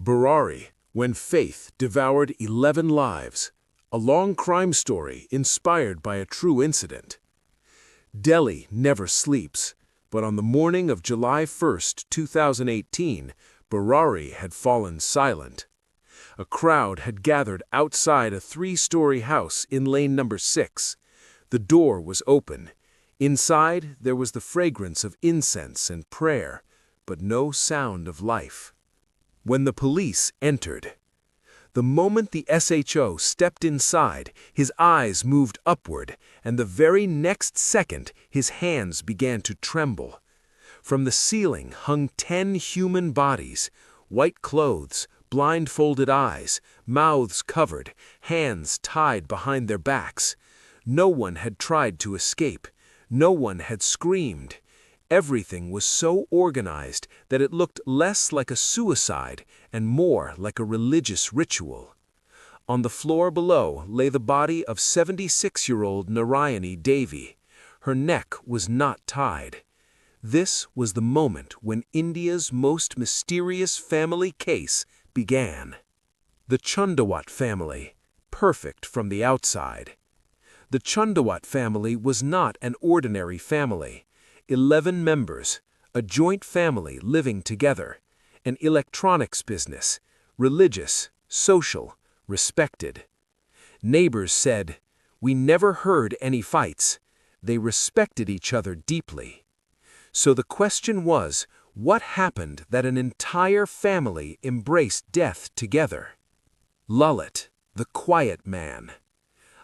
Burari, When Faith Devoured 11 Lives, a long crime story inspired by a true incident. Delhi never sleeps, but on the morning of July 1, 2018, Burari had fallen silent. A crowd had gathered outside a 3-story house in lane number 6. The door was open. Inside, there was the fragrance of incense and prayer, but no sound of life. When the police entered, the moment the SHO stepped inside, his eyes moved upward, and the very next second, his hands began to tremble. From the ceiling hung 10 human bodies, white clothes, blindfolded eyes, mouths covered, hands tied behind their backs. No one had tried to escape. No one had screamed. Everything was so organized that it looked less like a suicide and more like a religious ritual. On the floor below lay the body of 76-year-old Narayani Devi. Her neck was not tied. This was the moment when India's most mysterious family case began. The Chundawat family, perfect from the outside. The Chundawat family was not an ordinary family. 11 members, a joint family living together, an electronics business, religious, social, respected. Neighbors said, "We never heard any fights." They respected each other deeply. So the question was, what happened that an entire family embraced death together? Lalit, the quiet man.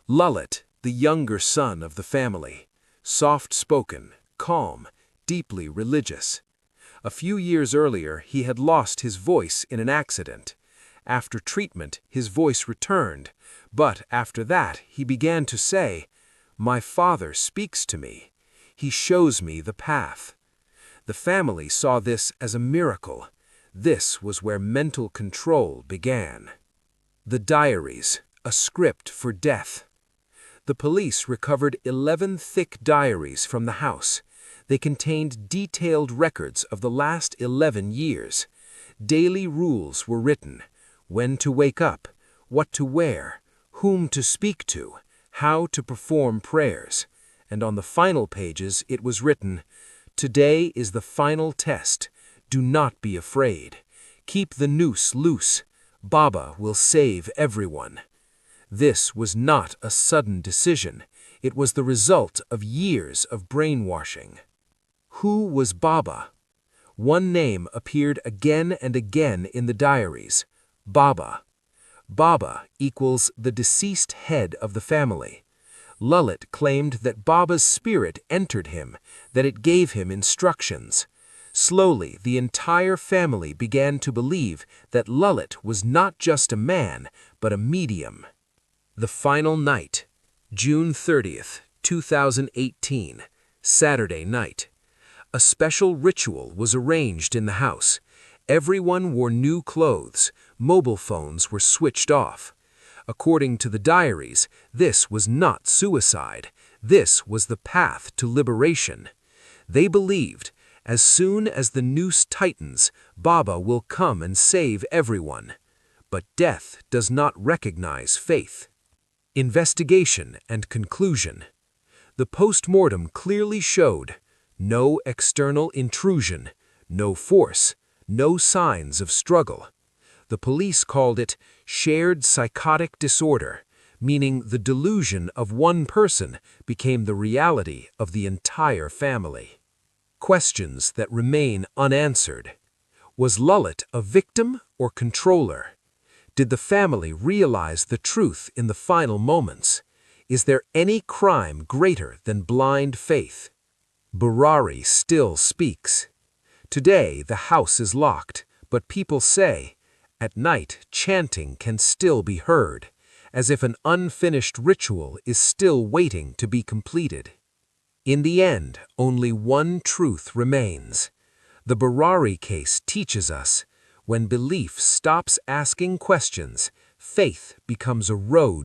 Lalit, the younger son of the family, soft-spoken, calm, deeply religious. A few years earlier, he had lost his voice in an accident. After treatment, his voice returned, but after that, he began to say, "My Father speaks to me. He shows me the path." The family saw this as a miracle. This was where mental control began. The diaries, a script for death. The police recovered 11 thick diaries from the house. They contained detailed records of the last 11 years. Daily rules were written: when to wake up, what to wear, whom to speak to, how to perform prayers. And on the final pages it was written, "Today is the final test. Do not be afraid. Keep the noose loose. Baba will save everyone." This was not a sudden decision. It was the result of years of brainwashing. Who was Baba? One name appeared again and again in the diaries: Baba. Baba equals the deceased head of the family. Lalit claimed that Baba's spirit entered him, that it gave him instructions. Slowly, the entire family began to believe that Lalit was not just a man, but a medium. The final night, June 30th, 2018, Saturday night. A special ritual was arranged in the house. Everyone wore new clothes. Mobile phones were switched off. According to the diaries, this was not suicide. This was the path to liberation. They believed, as soon as the noose tightens, Baba will come and save everyone. But death does not recognize faith. Investigation and conclusion. The post-mortem clearly showed no external intrusion, no force, no signs of struggle. The police called it shared psychotic disorder, meaning the delusion of one person became the reality of the entire family. Questions that remain unanswered. Was Lalit a victim or controller? Did the family realize the truth in the final moments? Is there any crime greater than blind faith? Burari still speaks. Today the house is locked, but people say, at night chanting can still be heard, as if an unfinished ritual is still waiting to be completed. In the end, only one truth remains. The Burari case teaches us, when belief stops asking questions, faith becomes a road